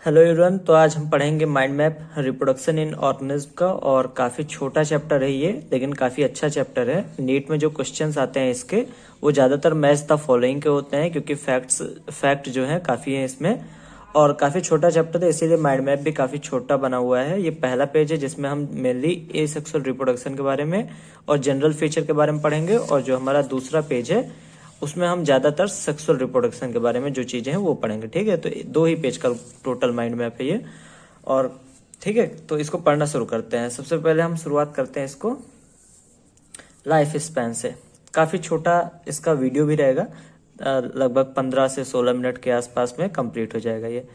Hello everyone. तो आज हम पढ़ेंगे mind map reproduction in organism का। और काफ़ी छोटा चैप्टर है ये, लेकिन काफ़ी अच्छा चैप्टर है। नीट में जो क्वेश्चंस आते हैं इसके वो ज़्यादातर मैच द फॉलोइंग के होते हैं, क्योंकि फैक्ट जो है काफ़ी है इसमें। और काफ़ी छोटा चैप्टर है, इसीलिए माइंड मैप भी काफ़ी छोटा बना हुआ है। ये पहला पेज है जिसमें हम मेनली एसेक्सुअल रिप्रोडक्शन के बारे में और जनरल फीचर के बारे में पढ़ेंगे। और जो हमारा दूसरा पेज है उसमें हम ज्यादातर सेक्सुअल रिप्रोडक्शन के बारे में जो चीजें हैं वो पढ़ेंगे। ठीक है, तो दो ही पेज का टोटल माइंड मैप है ये। और ठीक है, तो इसको पढ़ना शुरू करते हैं। सबसे पहले हम शुरुआत करते हैं इसको लाइफ स्पैन से। काफी छोटा इसका वीडियो भी रहेगा, लगभग 15 से 16 मिनट के आसपास में कंप्लीट हो जाएगा ये।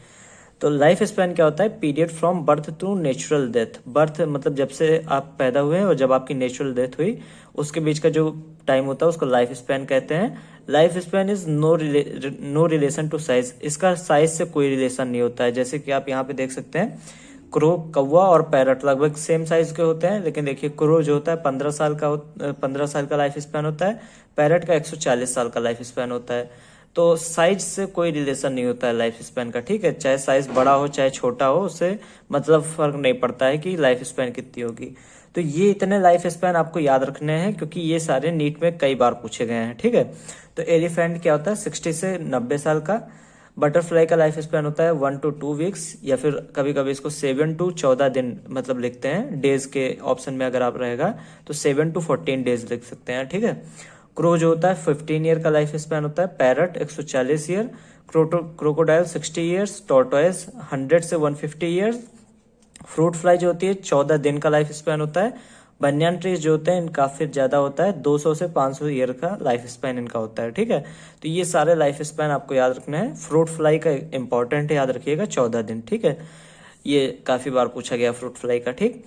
तो लाइफ स्पैन क्या होता है? Period from birth to natural death. Birth मतलब जब से आप पैदा हुए और जब आपकी नेचुरल डेथ हुई उसके बीच का जो टाइम होता है उसको लाइफ स्पैन कहते हैं। Life span is no relation to size. इसका साइज से कोई रिलेशन नहीं होता है। जैसे कि आप यहाँ पे देख सकते हैं, क्रो, कौवा और पैरट लगभग सेम साइज के होते हैं। लेकिन देखिए, क्रो जो होता है 15 साल का लाइफ स्पैन होता है। पैरट का 140 साल का लाइफ स्पैन होता है। तो साइज से कोई रिलेशन नहीं होता है लाइफ स्पैन का। ठीक है, चाहे साइज बड़ा हो चाहे छोटा हो, उससे मतलब फर्क नहीं पड़ता है कि लाइफ स्पैन कितनी होगी। तो ये इतने लाइफ स्पैन आपको याद रखने हैं, क्योंकि ये सारे नीट में कई बार पूछे गए हैं। ठीक है, तो एलिफेंट क्या होता है? 60 से 90 साल का। बटरफ्लाई का लाइफ स्पैन होता है 1 to 2 वीक्स, या फिर कभी कभी इसको 7 to 14 दिन मतलब लिखते हैं। डेज के ऑप्शन में अगर आप रहेगा तो 7 to 14 डेज लिख सकते हैं। ठीक है, क्रो जो होता है 15 ईयर का लाइफ स्पैन होता है। Parrot 140 year. Crocodile 60 years. Tortoise 100 से 150 ईयर्स। फ्रूट फ्लाई जो होती है 14 दिन का लाइफ स्पैन होता है। बनियान ट्रीज जो होते हैं इनका फिर ज्यादा होता है, 200 से 500 ईयर का लाइफ स्पैन इनका होता है। ठीक है, तो ये सारे लाइफ स्पैन आपको याद रखना है। फ्रूट फ्लाई का इंपॉर्टेंट है, याद रखिएगा 14 दिन। ठीक है, ये काफी बार पूछा गया फ्रूट फ्लाई का। ठीक,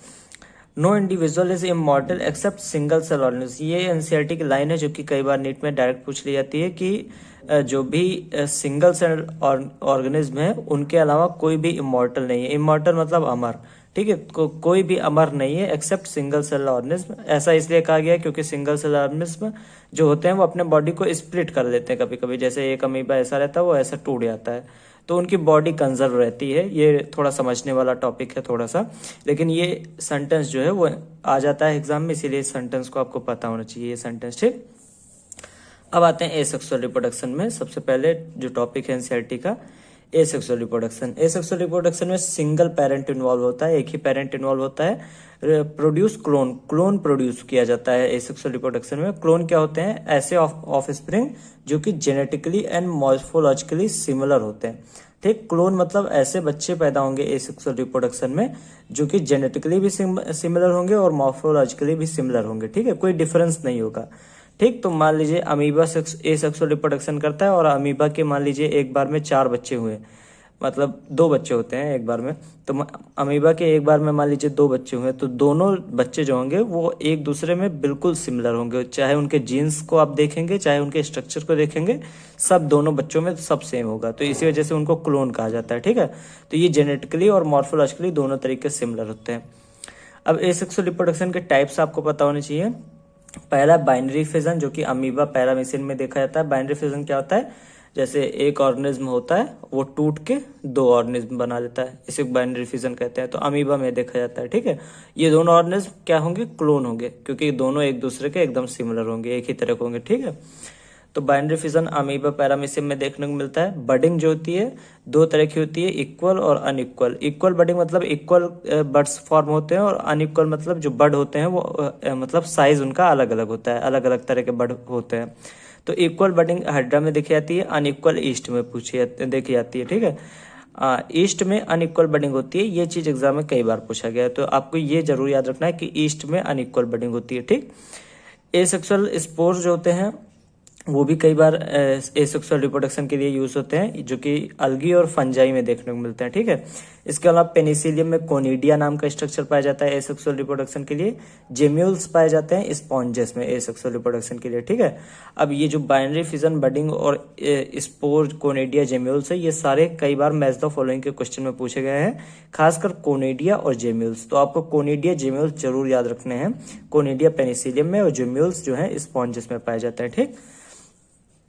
no individual is immortal except single cell organism. ये एनसीईआरटी की लाइन है जो कि कई बार नीट में डायरेक्ट पूछ ली जाती है कि जो भी सिंगल सेल ऑर्गेनिज्म है उनके अलावा कोई भी इमॉर्टल नहीं है। इमॉर्टल मतलब अमर। ठीक है, कोई भी अमर नहीं है एक्सेप्ट सिंगल सेल ऑर्गेनिज्म। ऐसा इसलिए कहा गया है क्योंकि सिंगल सेल ऑर्गेनिज्म जो होते हैं वो अपने बॉडी को स्प्लिट कर लेते हैं कभी कभी। जैसे एक अमीबा ऐसा रहता है, वो ऐसा टूट जाता है, तो उनकी बॉडी कंजर्व रहती है। ये थोड़ा समझने वाला टॉपिक है थोड़ा सा, लेकिन ये सेंटेंस जो है वो आ जाता है एग्जाम में, इसीलिए इस सेंटेंस को आपको पता होना चाहिए ये सेंटेंस। ठीक, अब आते हैं एसेक्सुअल रिप्रोडक्शन में। सबसे पहले जो टॉपिक है एनसीईआरटी का, एसेक्सुअल रिप्रोडक्शन। एसेक्सुअल रिप्रोडक्शन में सिंगल पेरेंट इन्वॉल्व होता है, एक ही पेरेंट इन्वॉल्व होता है। प्रोड्यूस क्लोन प्रोड्यूस किया जाता है एसेक्सुअल रिप्रोडक्शन में। क्लोन क्या होते हैं? ऐसे ऑफ स्प्रिंग जो कि जेनेटिकली एंड मॉर्फोलॉजिकली सिमिलर होते हैं। ठीक, क्लोन मतलब ऐसे बच्चे पैदा होंगे एसेक्सुअल रिप्रोडक्शन में जो कि जेनेटिकली भी सिमिलर होंगे और मॉर्फोलॉजिकली भी सिमिलर होंगे। ठीक है, कोई डिफरेंस नहीं होगा। ठीक, तो मान लीजिए अमीबा एसेक्सुअल रिप्रोडक्शन करता है और अमीबा के मान लीजिए एक बार में 4 बच्चे हुए, मतलब 2 बच्चे होते हैं एक बार में। तो अमीबा के एक बार में मान लीजिए 2 बच्चे हुए, तो दोनों बच्चे जो होंगे वो एक दूसरे में बिल्कुल सिमिलर होंगे। चाहे उनके जीन्स को आप देखेंगे, चाहे उनके स्ट्रक्चर को देखेंगे, सब दोनों बच्चों में सब सेम होगा। तो इसी वजह से उनको क्लोन कहा जाता है। ठीक है, तो ये जेनेटिकली और मॉर्फोलॉजिकली दोनों तरीके से सिमिलर होते हैं। अब एसेक्सुअल रिप्रोडक्शन के टाइप्स आपको पता होने चाहिए। पहला बाइनरी फिजन, जो कि अमीबा पैरामीसिन में देखा जाता है। बाइनरी फिजन क्या होता है? जैसे एक ऑर्गेनिज्म होता है वो टूट के 2 ऑर्गेनिज्म बना लेता है, इसे बाइनरी फिजन कहते हैं। तो अमीबा में देखा जाता है। ठीक है, ये दोनों ऑर्गेनिज्म क्या होंगे? क्लोन होंगे, क्योंकि दोनों एक दूसरे के एकदम सिमिलर होंगे, एक ही तरह के होंगे। ठीक है, तो बाइनरी फिजन अमीबा पैरामीसियम में देखने को मिलता है। बडिंग जो होती है 2 तरह की होती है, इक्वल और अनइक्वल। इक्वल बडिंग मतलब इक्वल बड्स फॉर्म होते हैं, और अनइक्वल मतलब जो बड होते हैं वो मतलब साइज उनका अलग अलग होता है, अलग अलग तरह के बड होते हैं। तो इक्वल बडिंग हाइड्रा में देखी जाती है, अनइक्वल ईस्ट में देखी जाती है। ठीक है, ईस्ट में अनइक्वल बडिंग होती है। ये चीज एग्जाम में कई बार पूछा गया है, तो आपको ये जरूर याद रखना है कि ईस्ट में अनइक्वल बडिंग होती है। ठीक, एसेक्सुअल स्पोर्स जो होते हैं वो भी कई बार एसेक्सुअल रिप्रोडक्शन के लिए यूज होते हैं, जो कि अलगी और फंजाई में देखने को मिलते हैं। ठीक है, इसके अलावा पेनिसिलियम में कोनिडिया नाम का स्ट्रक्चर पाया जाता है एसेक्सुअल रिप्रोडक्शन के लिए। जेम्यूल्स पाए जाते हैं स्पॉन्जेस में एसेक्सुअल रिप्रोडक्शन के लिए। ठीक है, अब ये जो बाइनरी फिजन, बडिंग और स्पोर, कोनिडिया, जेम्यूल्स है, ये सारे कई बार मैच द फॉलोइंग के क्वेश्चन में पूछे गए हैं, खासकर कोनिडिया और जेम्यूल्स। तो आपको कोनिडिया जेम्यूल्स जरूर याद रखने हैं। कोनिडिया पेनिसिलियम में और जेम्यूल्स जो है स्पॉन्जेस में पाए जाते हैं। ठीक,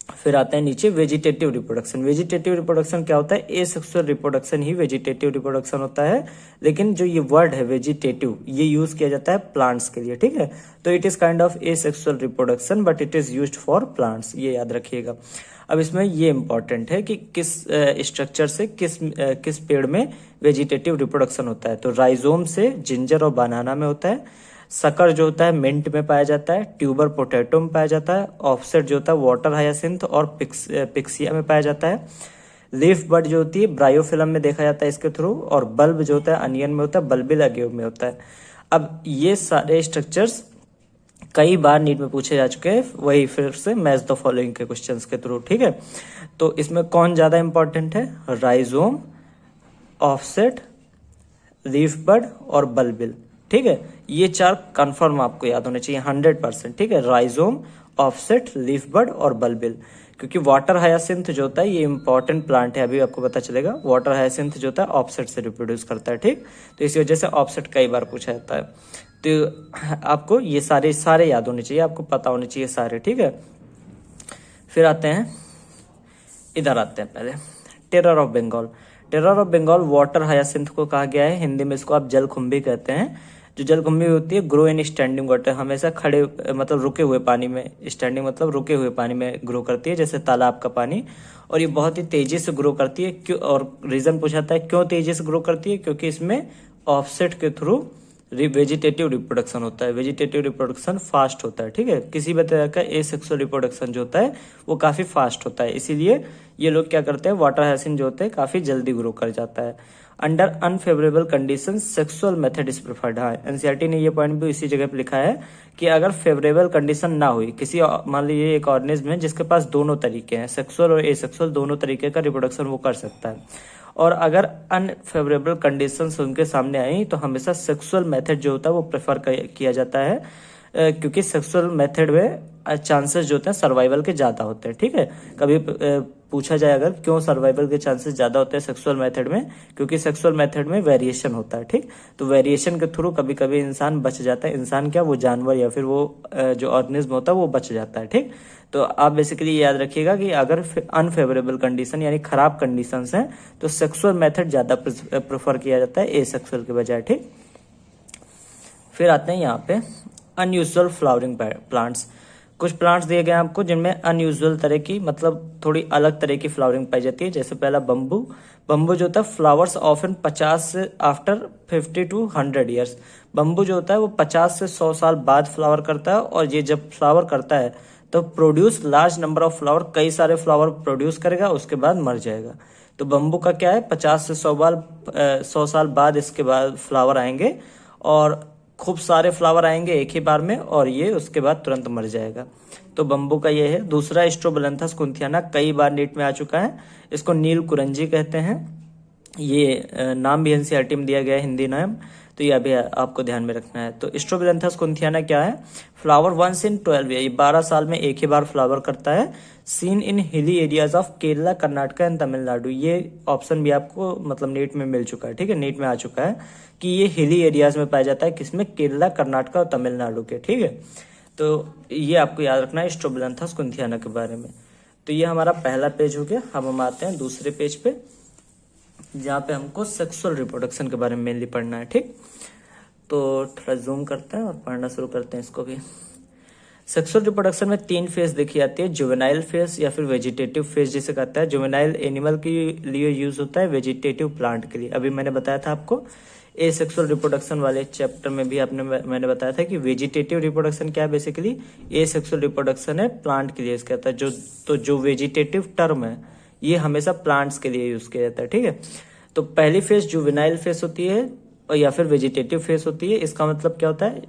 फिर आते हैं नीचे वेजिटेटिव रिप्रोडक्शन। वेजिटेटिव रिप्रोडक्शन क्या होता है? एसेक्सुअल रिप्रोडक्शन ही वेजिटेटिव रिप्रोडक्शन होता है, लेकिन जो ये वर्ड है वेजिटेटिव ये यूज किया जाता है प्लांट्स के लिए, ठीक है। तो it is kind of asexual reproduction but it is used for plants, ये याद रखिएगा। अब इसमें ये इंपॉर्टेंट है कि किस स्ट्रक्चर से किस पेड़ में वेजिटेटिव रिप्रोडक्शन होता है। तो राइजोम से जिंजर और बनाना में होता है, सकर जो होता है मिंट में पाया जाता है, ट्यूबर पोटैटो में पाया जाता है, ऑफसेट जो होता है वाटर हायासिंथ और पिक्सिया में पाया जाता है, लीफ बड जो होती है ब्रायोफिलम में देखा जाता है इसके थ्रू, और बल्ब जो होता है अनियन में होता है, बल्बिल अगेव में होता है। अब ये सारे स्ट्रक्चर्स कई बार नीट में पूछे जा चुके हैं, वही फिर से मैच द फॉलोइंग के क्वेश्चंस के थ्रू, ठीक है। तो इसमें कौन ज्यादा इंपॉर्टेंट है? राइजोम, ऑफसेट, लीफ बड और बल्बिल, ठीक है। ये चार कंफर्म आपको याद होने चाहिए 100%, ठीक है। राइजोम, ऑफसेट, लीफ बड और बल्बिल, क्योंकि वाटर हायासिंथ जो होता है ये इंपॉर्टेंट प्लांट है, अभी आपको पता चलेगा। वाटर हायासिंथ जो होता है ऑफसेट से रिप्रोड्यूस करता है, ठीक। तो इसी वजह से ऑफसेट कई बार पूछा जाता है। तो आपको ये सारे याद होने चाहिए, आपको पता होने चाहिए सारे, ठीक है। फिर आते हैं, इधर आते हैं पहले, terror of Bengal. Terror of Bengal water hyacinth को कहा गया है, हिंदी में इसको आप जलकुंभी कहते हैं। जो जलकुंभी होती है ग्रो इन स्टैंडिंग वाटर, हमेशा खड़े मतलब रुके हुए पानी में, स्टैंडिंग मतलब रुके हुए पानी में ग्रो करती है, जैसे तालाब का पानी। और ये बहुत ही तेजी से ग्रो करती है, क्यों? और रीजन पूछाता है क्यों तेजी से ग्रो करती है? क्योंकि इसमें ऑफसेट के थ्रू वेजिटेटिव रिप्रोडक्शन होता है। वेजिटेटिव रिप्रोडक्शन फास्ट होता है, ठीक है। किसी भी तरह का एसेक्सुअल रिप्रोडक्शन जो होता है वो काफी फास्ट होता है, इसीलिए ये लोग क्या करते हैं, वाटर हायासिंथ जो होते हैं काफी जल्दी ग्रो कर जाता है। Under unfavourable condition sexual method is preferred. हाँ, एनसीईआरटी ने ये पॉइंट भी इसी जगह पे लिखा है कि अगर फेवरेबल कंडीशन ना हुई, किसी मान लीजिए एक ऑर्गेनिज्म है जिसके पास दोनों तरीके हैं, सेक्सुअल और एसेक्सुअल दोनों तरीके का रिप्रोडक्शन वो कर सकता है, और अगर अनफेवरेबल कंडीशंस उनके सामने आई तो हमेशा सेक्सुअल मेथड जो होता है वो प्रेफर किया जाता है, क्योंकि सेक्सुअल मेथड में चांसेस जो होते हैं सर्वाइवल के ज्यादा होते हैं, ठीक है। कभी पूछा जाए अगर क्यों सर्वाइवल के चांसेस ज्यादा होते हैं सेक्सुअल मेथड में, क्योंकि सेक्सुअल मेथड में वेरिएशन होता है, ठीक। तो वेरिएशन के थ्रू कभी कभी इंसान बच जाता है, इंसान क्या वो जानवर या फिर वो जो ऑर्गेनिज्म होता है वो बच जाता है, ठीक। तो आप बेसिकली याद रखिएगा कि अगर अनफेवरेबल कंडीशन यानी खराब कंडीशंस हैं तो सेक्सुअल मेथड ज्यादा प्रेफर किया जाता है एसेक्सुअल के बजाय, ठीक। फिर आते हैं यहाँ पे अनयूजुअल फ्लावरिंग प्लांट्स। कुछ प्लांट्स दिए गए हैं आपको जिनमें अनयूजुअल तरह की मतलब थोड़ी अलग तरह की फ्लावरिंग पाई जाती है। जैसे पहला बम्बू। बम्बू जो होता है फ्लावर्स ऑफन 50 से आफ्टर 50 to 100 ईयर्स। बम्बू जो होता है वो 50 से 100 साल बाद फ्लावर करता है, और ये जब फ्लावर करता है तो produce large number of flower, कई सारे फ्लावर प्रोड्यूस करेगा, उसके बाद मर जाएगा। तो बम्बू का क्या है, 50 से 100 साल बाद इसके बाद फ्लावर आएंगे, और खूब सारे फ्लावर आएंगे एक ही बार में, और ये उसके बाद तुरंत मर जाएगा। तो बम्बू का ये है। दूसरा स्ट्रोबोलेंथस कुंथियाना, कई बार नीट में आ चुका है, इसको नील कुरंजी कहते हैं। ये नाम भी एनसीईआरटी में दिया गया है, हिंदी नाम, तो ये अभी आपको ध्यान में रखना है। तो स्ट्रोबोलेंथस कुंथियाना क्या है, फ्लावर वंस इन 12 ईयर, 12 साल में एक ही बार फ्लावर करता है। Seen in hilly areas of Kerala, Karnataka and Tamil Nadu. ये ऑप्शन भी आपको मतलब नीट में मिल चुका है, ठीक है, नीट में आ चुका है कि ये हिली एरियाज में पाया जाता है, किसमें, केरला, कर्नाटका और तमिलनाडु के, ठीक है। तो ये आपको याद रखना है स्ट्रोबोलेंथस कुंथियाना के बारे में। तो ये हमारा पहला पेज हो गया। अब हम आते हैं दूसरे पेज पे, जहाँ पे हमको सेक्सुअल रिप्रोडक्शन के बारे में मेनली पढ़ना है, ठीक। तो थोड़ा जूम करते हैं और पढ़ना शुरू करते हैं इसको भी। सेक्सुअल रिप्रोडक्शन में 3 फेज देखी जाती है, जुवेनाइल फेज या फिर वेजिटेटिव फेज जिसे कहता है। जुवेनाइल एनिमल के लिए यूज होता है, वेजिटेटिव प्लांट के लिए। अभी मैंने बताया था आपको एसेक्सुअल रिप्रोडक्शन वाले चैप्टर में भी मैंने बताया था कि वेजिटेटिव रिप्रोडक्शन क्या है, बेसिकली एसेक्सुअल रिप्रोडक्शन है प्लांट के लिए कहता है। जो वेजिटेटिव टर्म है ये हमेशा प्लांट्स के लिए यूज किया जाता है, ठीक है। तो पहली फेज जुवेनाइल फेज होती है और या फिर वेजिटेटिव फेज होती है। इसका मतलब क्या होता है,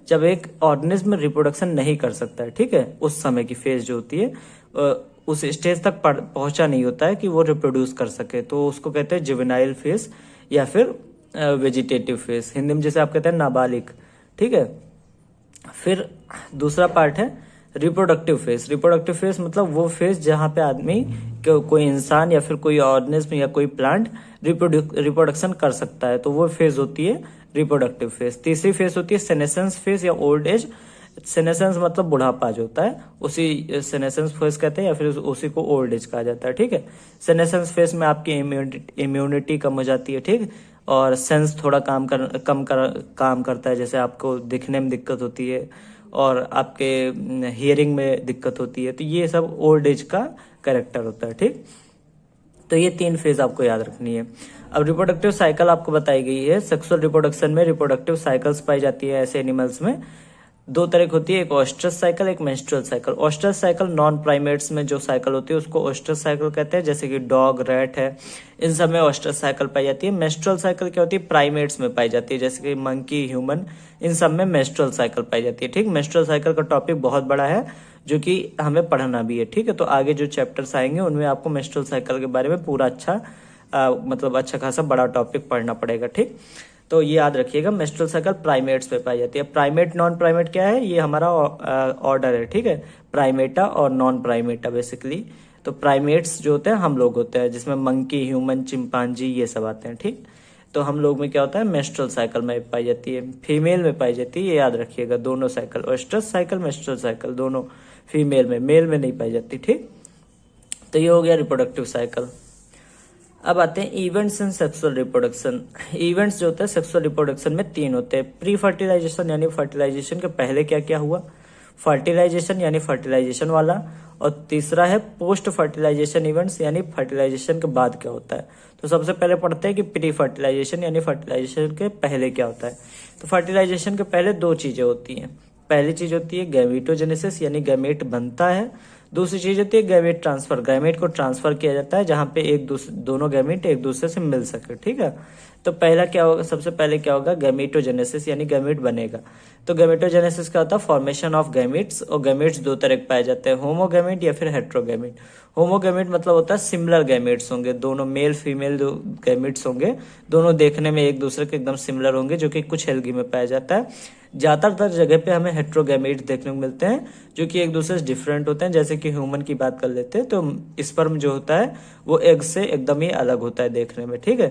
जब एक ऑर्गेनिज्म रिप्रोडक्शन नहीं कर सकता है, ठीक है, उस समय की फेज जो होती है उस स्टेज तक पहुंचा नहीं होता है कि वो रिप्रोड्यूस कर सके, तो उसको कहते हैं जुवेनाइल फेज या फिर वेजिटेटिव फेज, हिंदी में जैसे आप कहते हैं नाबालिग, ठीक है। फिर दूसरा पार्ट है रिप्रोडक्टिव फेज। रिप्रोडक्टिव फेज मतलब वो फेज जहां पे आदमी कोई इंसान या फिर कोई ऑर्गेनिज्म या कोई प्लांट रिप्रोडक्शन कर सकता है, तो वो फेज होती है रिप्रोडक्टिव फेज। तीसरी फेज होती है सेनेसेंस फेज या ओल्ड एज। सेनेसेंस मतलब बुढ़ापा जो होता है उसी सेनेसेंस फेज कहते हैं, या फिर उसी को ओल्ड एज कहा जाता है। ठीक है, सेनेसेंस फेज में आपकी इम्यूनिटी कम हो जाती है। ठीक, और सेंस थोड़ा काम करता है, जैसे आपको दिखने में दिक्कत होती है और आपके हियरिंग में दिक्कत होती है, तो ये सब ओल्ड एज का कैरेक्टर होता है। ठीक, तो ये 3 फेज आपको याद रखनी है। अब रिप्रोडक्टिव साइकिल आपको बताई गई है। सेक्सुअल रिप्रोडक्शन में रिप्रोडक्टिव साइकिल्स पाई जाती है ऐसे एनिमल्स में। 2 तरह की होती है, एक ऑस्ट्रस साइकिल, एक menstrual cycle. Oestrus cycle non primates में जो साइकिल होती है उसको ऑस्ट्रस साइकिल कहते हैं, जैसे कि डॉग, रैट है, इन सब में ऑस्ट्रस साइकिल पाई जाती है। मेंस्ट्रुअल साइकिल क्या होती है, प्राइमेट्स में पाई जाती है, जैसे कि मंकी, ह्यूमन, इन सब में मेंस्ट्रुअल साइकिल पाई जाती है। ठीक, मेंस्ट्रुअल साइकिल का टॉपिक बहुत बड़ा है जो कि हमें पढ़ना भी है। ठीक है, तो आगे जो चैप्टर्स आएंगे उनमें आपको मेंस्ट्रुअल साइकिल के बारे में पूरा मतलब अच्छा खासा बड़ा टॉपिक पढ़ना पड़ेगा। ठीक, तो ये याद रखिएगा, मेंस्ट्रुअल साइकिल प्राइमेट्स पे पाई जाती है। प्राइमेट, नॉन प्राइमेट क्या है, ये हमारा ऑर्डर है। ठीक है, प्राइमेटा और नॉन प्राइमेटा बेसिकली। तो प्राइमेट्स जो होते हैं हम लोग होते हैं, जिसमें मंकी, ह्यूमन, चिंपांजी ये सब आते हैं। ठीक, तो हम लोग में क्या होता है, मेंस्ट्रुअल साइकिल में पाई जाती है, फीमेल में पाई जाती है, ये याद रखिएगा। दोनों साइकिल, ओस्ट्रस साइकिल, मेंस्ट्रुअल साइकिल, दोनों फीमेल में, मेल में नहीं पाई जाती। ठीक, तो ये हो गया रिप्रोडक्टिव साइकिल। अब आते हैं events in sexual reproduction. Events जो होते हैं सेक्सुअल रिप्रोडक्शन में 3 होते हैं। प्री फर्टिलाइजेशन यानी फर्टिलाइजेशन के पहले क्या क्या हुआ, फर्टिलाइजेशन यानी फर्टिलाइजेशन वाला, और तीसरा है पोस्ट फर्टिलाइजेशन इवेंट्स यानी फर्टिलाइजेशन के बाद क्या होता है। तो सबसे पहले पढ़ते हैं कि प्री फर्टिलाइजेशन यानी फर्टिलाइजेशन के पहले क्या होता है। तो फर्टिलाइजेशन के पहले 2 चीजें होती हैं। पहली चीज होती है गैमेटोजेनेसिस यानी गैमेट बनता है। दूसरी चीज होती है गैमेट ट्रांसफर, गैमेट को ट्रांसफर किया जाता है जहां पे दोनों गैमेट एक दूसरे से मिल सके। ठीक है, तो पहला क्या होगा, सबसे पहले क्या होगा, गैमेटोजेनेसिस यानी गैमेट बनेगा। तो गैमेटोजेनेसिस का होता है फॉर्मेशन ऑफ गैमेट्स, और गैमेट्स 2 तरह के पाए जाते हैं, होमोगैमेट या फिर हेट्रोगैमेट। होमोगैमेट मतलब होता है सिमिलर गैमेट्स होंगे, दोनों मेल फीमेल जो गैमेट्स होंगे दोनों देखने में एक दूसरे के एकदम सिमिलर होंगे, जो कि कुछ एल्गी में पाया जाता है। ज्यादातर जगह पे हमें हेट्रोगैमेट देखने को मिलते हैं जो कि एक दूसरे से डिफरेंट होते हैं। जैसे कि ह्यूमन की बात कर लेते हैं तो स्पर्म जो होता है वो एग से एकदम ही अलग होता है देखने में। ठीक है,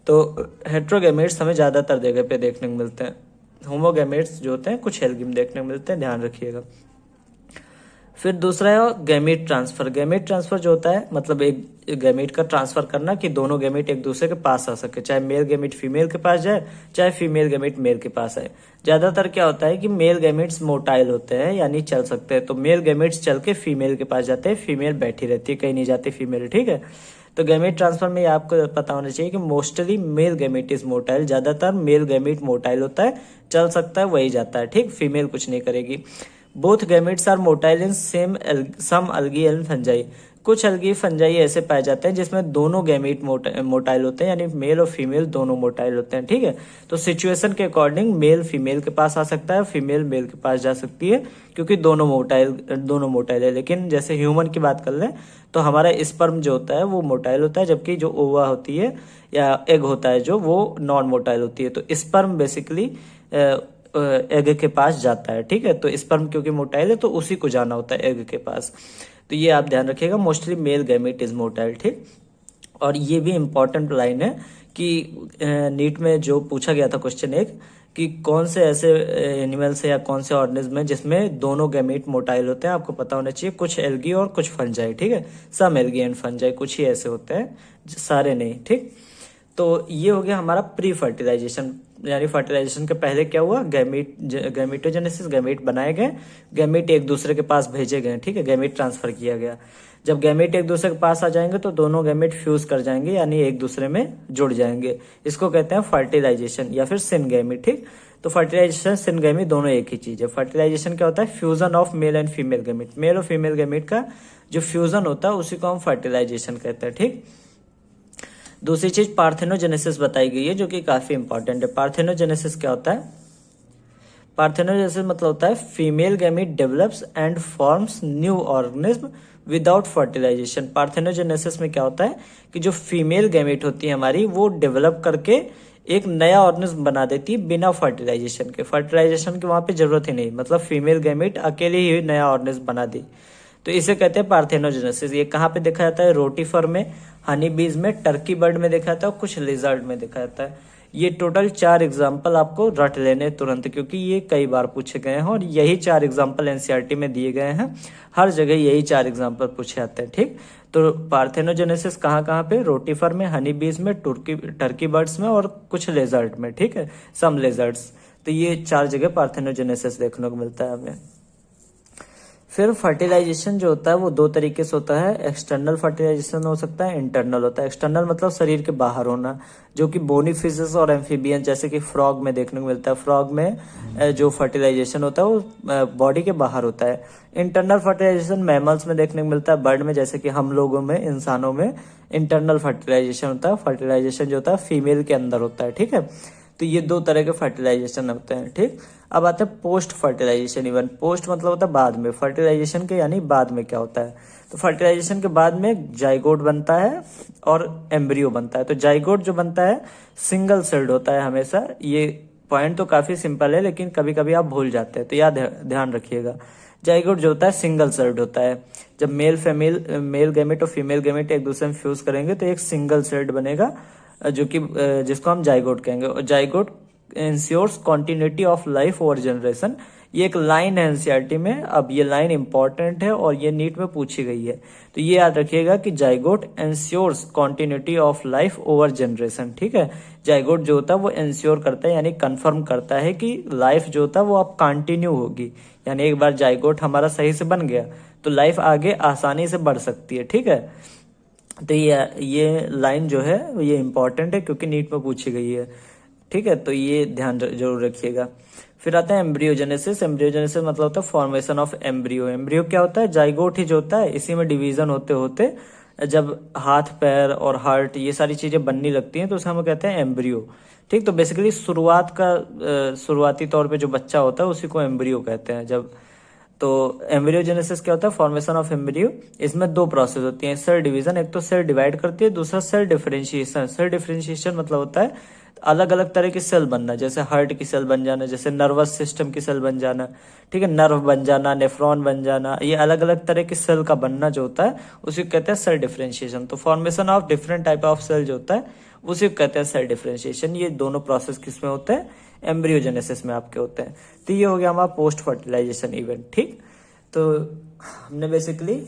तो हेट्रोगैमेट्स हमें ज्यादातर जगह पे देखने को मिलते हैं। होमोगैमेट्स जो होते हैं कुछ एल्गी में देखने को मिलते हैं, ध्यान रखिएगा। फिर दूसरा है गैमेट ट्रांसफर। गैमेट ट्रांसफर जो होता है मतलब एक गैमेट का ट्रांसफर करना कि दोनों गैमेट एक दूसरे के पास आ सके, चाहे मेल गैमेट फीमेल के पास जाए, चाहे फीमेल गैमेट मेल के पास आए। ज्यादातर क्या होता है कि मेल गैमेट्स मोटाइल होते हैं यानी चल सकते हैं, तो मेल गैमेट्स चल के फीमेल के पास जाते हैं, फीमेल बैठी रहती है, कहीं नहीं जाती फीमेल। ठीक है, तो गैमेट ट्रांसफर में आपको पता होना चाहिए कि mostly male gamete is motile, ज्यादातर मेल गैमेट मोटाइल होता है, चल सकता है वही जाता है। ठीक, फीमेल कुछ नहीं करेगी। Both gametes are motile in some algae and fungi. कुछ अलगी फंजाई ऐसे पाए जाते हैं जिसमें दोनों गैमेट मोटाइल होते हैं, यानी मेल और फीमेल दोनों मोटाइल होते हैं। ठीक है, तो सिचुएशन के अकॉर्डिंग मेल फीमेल के पास आ सकता है, फीमेल मेल के पास जा सकती है, क्योंकि दोनों मोटाइल है। लेकिन जैसे ह्यूमन की बात कर लें तो हमारा स्पर्म जो होता है वो मोटाइल होता है, जबकि जो ओवा होती है या एग होता है जो वो नॉन मोटाइल होती है। तो स्पर्म बेसिकली एग के पास जाता है। ठीक है, तो स्पर्म क्योंकि मोटाइल है तो उसी को जाना होता है एग के पास। तो ये आप ध्यान रखिएगा, mostly male gamete is motile. ठीक, और ये भी इंपॉर्टेंट लाइन है कि नीट में जो पूछा गया था क्वेश्चन एक कि कौन से ऐसे एनिमल्स है या कौन से ऑर्गेनिज्म है जिसमें दोनों गैमेट मोटाइल होते हैं, आपको पता होना चाहिए। कुछ एल्गी और कुछ फंजाई। ठीक है, सम एल्गी एंड फंजाई, कुछ ही ऐसे होते हैं, सारे नहीं। ठीक, तो ये हो गया हमारा प्री फर्टिलाइजेशन, यानी फर्टिलाइजेशन के पहले क्या हुआ, गैमेटोजेनेसिस, गैमेट बनाए गए, गैमेट एक दूसरे के पास भेजे गए। ठीक है, गैमेट ट्रांसफर किया गया। जब गैमेट एक दूसरे के पास आ जाएंगे तो दोनों गैमेट फ्यूज कर जाएंगे, यानी एक दूसरे में जुड़ जाएंगे। इसको कहते हैं फर्टिलाइजेशन या फिर सिनगैमी। ठीक, तो फर्टिलाइजेशन सिनगैमी दोनों एक ही चीज है। फर्टिलाइजेशन क्या होता है, fusion of male and female gamete, male और फीमेल गैमेट का जो फ्यूजन होता है उसी को हम फर्टिलाइजेशन कहते हैं। ठीक, दूसरी चीज पार्थेनोजेनेसिस बताई गई है जो कि काफी इंपॉर्टेंट है। पार्थेनोजेनेसिस क्या होता है, पार्थेनोजेनेसिस मतलब होता है female gamete develops and forms new organism without fertilisation. Parthenogenesis में क्या होता है कि जो फीमेल गैमेट होती है हमारी वो डेवलप करके एक नया ऑर्गेनिज्म बना देती है बिना फर्टिलाइजेशन के। फर्टिलाइजेशन की वहां पे जरूरत ही नहीं, मतलब फीमेल गैमेट अकेले ही नया ऑर्गेनिज्म बना दी। तो इसे कहते हैं पार्थेनोजेनेसिस। ये कहाँ पे देखा जाता है? रोटीफर में, हनी बीज में, टर्की बर्ड में देखा जाता है और कुछ लिजर्ड में देखा जाता है। ये टोटल 4 एग्जाम्पल आपको रट लेने तुरंत, क्योंकि ये कई बार पूछे गए हैं और यही 4 एग्जाम्पल एनसीईआरटी में दिए गए हैं। हर जगह यही 4 एग्जाम्पल पूछे जाते हैं। ठीक, तो पार्थेनोजेनेसिस कहाँ कहाँ पे? रोटीफर में, हनी बीज में, टर्की बर्ड्स में और कुछ लेजर्ड में। ठीक है, सम लेजर्ड्स। तो ये 4 जगह पार्थेनोजेनेसिस देखने को मिलता है हमें। फिर फर्टिलाइजेशन जो होता है वो 2 तरीके से होता है। एक्सटर्नल फर्टिलाइजेशन हो सकता है, इंटरनल होता है। एक्सटर्नल मतलब शरीर के बाहर होना, जो कि बोनी फिशेस और एम्फीबियन जैसे कि फ्रॉग में देखने को मिलता है। फ्रॉग में जो फर्टिलाइजेशन होता है वो बॉडी के बाहर होता है। इंटरनल फर्टिलाइजेशन मैमल्स में देखने को मिलता है, बर्ड में, जैसे कि हम लोगों में, इंसानों में इंटरनल फर्टिलाइजेशन होता है। फर्टिलाइजेशन जो होता है फीमेल के अंदर होता है। ठीक है, तो ये 2 तरह के फर्टिलाइजेशन होते हैं। ठीक, अब आते हैं पोस्ट फर्टिलाइजेशन इवेंट। पोस्ट मतलब होता है बाद में, फर्टिलाइजेशन के यानी बाद में क्या होता है? तो फर्टिलाइजेशन के बाद में जाइगोट बनता है और एम्ब्रियो बनता है। तो जाइगोट जो बनता है सिंगल सेल्ड होता है हमेशा। ये पॉइंट तो काफी सिंपल है लेकिन कभी कभी आप भूल जाते हैं, तो याद ध्यान रखिएगा। जाइगोट जो होता है सिंगल सेल्ड होता है। जब मेल गैमेट और फीमेल गैमेट एक दूसरे में फ्यूज करेंगे तो एक सिंगल सेल्ड बनेगा, जो कि जिसको हम जाइगोट कहेंगे। और zygote ensures continuity of life over generation. ये एक लाइन है एनसीईआरटी में। अब ये लाइन इंपॉर्टेंट है और ये नीट में पूछी गई है, तो ये याद रखिएगा कि zygote ensures continuity of life over generation. ठीक है, जाइगोट जो होता है वो इंश्योर करता है यानी कंफर्म करता है कि लाइफ जो होता है वो अब कंटिन्यू होगी। यानी एक बार जाइगोट हमारा सही से बन गया तो लाइफ आगे आसानी से बढ़ सकती है। ठीक है, तो ये लाइन जो है ये इंपॉर्टेंट है क्योंकि नीट में पूछी गई है। ठीक है, तो ये ध्यान जरूर रखिएगा। फिर आता है एम्ब्रियोजेनेसिस। एम्ब्रियोजेनेसिस मतलब होता है फॉर्मेशन ऑफ एम्ब्रियो। एम्ब्रियो क्या होता है? जाइगोट ही जो होता है, इसी में डिवीजन होते होते जब हाथ पैर और हार्ट ये सारी चीजें बनने लगती हैं तो उसे हम कहते हैं एम्ब्रियो। ठीक, तो बेसिकली शुरुआती तौर पे जो बच्चा होता है उसी को एम्ब्रियो कहते हैं। जब तो एम्ब्रियोजेनेसिस क्या होता है? Formation of embryo. इसमें 2 प्रोसेस होती हैं, सेल डिवीजन, एक तो सेल डिवाइड करती है, दूसरा सेल डिफरेंशिएशन। सेल डिफरेंशिएशन मतलब होता है अलग अलग तरह की सेल बनना, जैसे हार्ट की सेल बन जाना, जैसे नर्वस सिस्टम की सेल बन जाना। ठीक है, नर्व बन जाना, नेफ्रॉन बन जाना, ये अलग अलग तरह की सेल का बनना जो होता है उसी को कहते हैं सेल डिफरेंशिएशन। तो formation of different type of cell जो होता है उसी को कहते हैं सेल डिफरेंशिएशन। ये दोनों प्रोसेस किसमें होते हैं? एम्ब्रियोजेनेसिस में आपके होते हैं। तो ये हो गया हमारा पोस्ट फर्टिलाइजेशन इवेंट। ठीक, तो हमने बेसिकली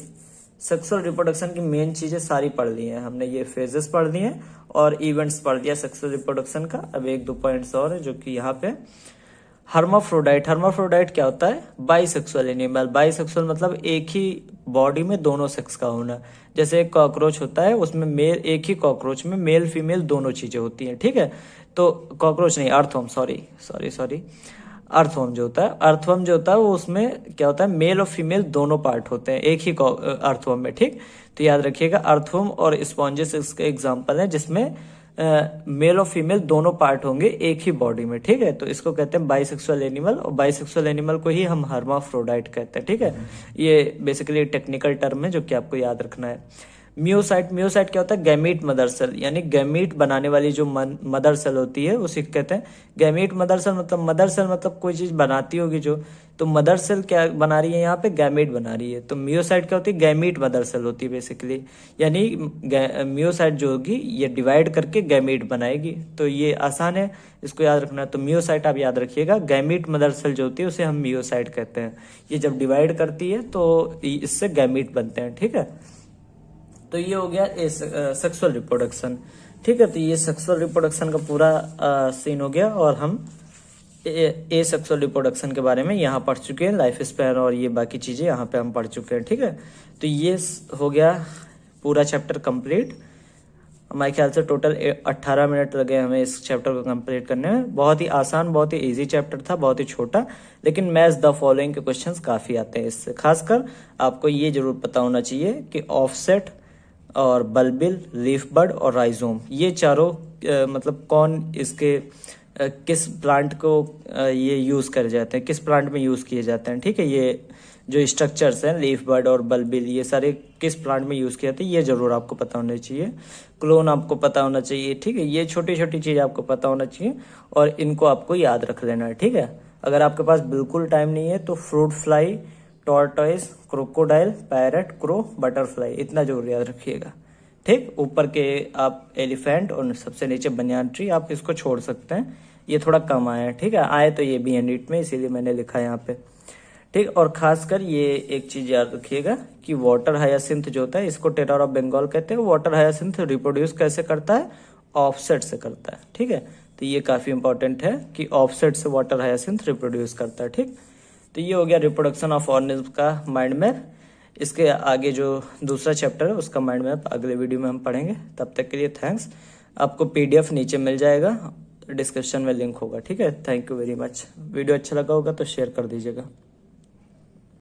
सेक्सुअल रिप्रोडक्शन की मेन चीजें सारी पढ़ ली हैं। हमने ये फेजेस पढ़ लिए हैं और इवेंट्स पढ़ लिया सेक्सुअल रिप्रोडक्शन का। अब 1-2 पॉइंट्स और है जो कि यहाँ पे हर्माफ्रोडाइट। हर्माफ्रोडाइट क्या होता है? Bisexual animal. बाइसेक्सुअल मतलब एक ही बॉडी में दोनों सेक्स का होना। जैसे एक कॉकरोच होता है, उसमें मेल, एक ही कॉकरोच में मेल फीमेल दोनों चीजें होती हैं। ठीक है, तो कॉकरोच नहीं, अर्थवर्म, सॉरी अर्थवर्म जो होता है, अर्थवर्म जो होता है वो उसमें क्या होता है? मेल और फीमेल दोनों पार्ट होते हैं एक ही अर्थवर्म में। ठीक, तो याद रखिएगा अर्थवर्म और स्पॉन्जेस इसके एग्जाम्पल है जिसमें मेल और फीमेल दोनों पार्ट होंगे एक ही बॉडी में। ठीक है, तो इसको कहते हैं बाइसेक्सुअल एनिमल और बाइसेक्सुअल एनिमल को ही हम हर्माफ्रोडाइट कहते हैं। ठीक है, ये बेसिकली टेक्निकल टर्म है जो कि आपको याद रखना है। म्यूसाइट क्या होता है? गैमीट मदर सेल, यानी गैमीट बनाने वाली जो मदर सेल होती है उसी को कहते हैं gamete mother cell. Mother cell मतलब कोई चीज बनाती होगी जो, तो मदर सेल क्या बना रही है यहाँ पे? गैमीट बना रही है। तो म्यूसाइट क्या होती है? गैमीट मदर सेल होती है बेसिकली, यानी म्यूसाइट जो होगी ये डिवाइड करके गैमीट बनाएगी। तो ये आसान है, इसको याद रखना। तो म्यूसाइट आप याद रखिएगा, गैमीट मदर सेल जो होती है उसे हम म्यूसाइट कहते हैं। ये जब डिवाइड करती है तो इससे गैमीट बनते हैं। ठीक है, तो ये हो गया सेक्सुअल रिप्रोडक्शन। ठीक है, तो ये सेक्सुअल रिप्रोडक्शन का पूरा सीन हो गया और हम ए सेक्सुअल रिप्रोडक्शन के बारे में यहाँ पढ़ चुके हैं, लाइफ स्पैन और ये बाकी चीजें यहाँ पे हम पढ़ चुके हैं। ठीक है, तो ये हो गया पूरा चैप्टर कंप्लीट। हमारे ख्याल से टोटल 18 मिनट लगे हमें इस चैप्टर को कंप्लीट करने में। बहुत ही आसान, बहुत ही इजी चैप्टर था, बहुत ही छोटा, लेकिन मैच द फॉलोइंग के क्वेश्चंस काफी आते हैं इससे। खासकर आपको ये जरूर पता होना चाहिए कि ऑफसेट और बल्बिल, लीफ बड और राइजोम, ये चारों मतलब कौन इसके किस प्लांट को ये यूज कर जाते हैं, किस प्लांट में यूज किए जाते हैं। ठीक है, ये जो स्ट्रक्चर्स हैं लीफ बड और बल्बिल ये सारे किस प्लांट में यूज किए जाते हैं ये जरूर आपको पता होना चाहिए। क्लोन आपको पता होना चाहिए। ठीक है, ये छोटी छोटी चीज आपको पता होना चाहिए और इनको आपको याद रख लेना है। ठीक है, अगर आपके पास बिल्कुल टाइम नहीं है तो fruit fly, tortoise, crocodile, parrot, crow, butterfly, इतना जरूर याद रखिएगा। ठीक, ऊपर के आप एलिफेंट और सबसे नीचे बनियान ट्री, आप इसको छोड़ सकते हैं, ये थोड़ा कम आया है। ठीक है, आए तो ये भी है नीट में, इसीलिए मैंने लिखा है यहाँ पे। ठीक, और खासकर ये एक चीज याद रखिएगा कि वाटर हायासिंथ जो होता है इसको टेरर ऑफ बंगाल कहते हैं। वाटर हायासिंथ रिप्रोड्यूस कैसे करता है? ऑफसेट से करता है। ठीक है, तो ये काफी इंपॉर्टेंट है कि ऑफसेट से वाटर हायासिंथ रिप्रोड्यूस करता है। ठीक, तो ये हो गया रिप्रोडक्शन ऑफ ऑर्गेनिज्म का माइंड मैप। इसके आगे जो दूसरा चैप्टर है उसका माइंड मैप अगले वीडियो में हम पढ़ेंगे। तब तक के लिए थैंक्स। आपको पीडीएफ नीचे मिल जाएगा, डिस्क्रिप्शन में लिंक होगा। ठीक है, thank you very much. Video अच्छा लगा होगा तो शेयर कर दीजिएगा।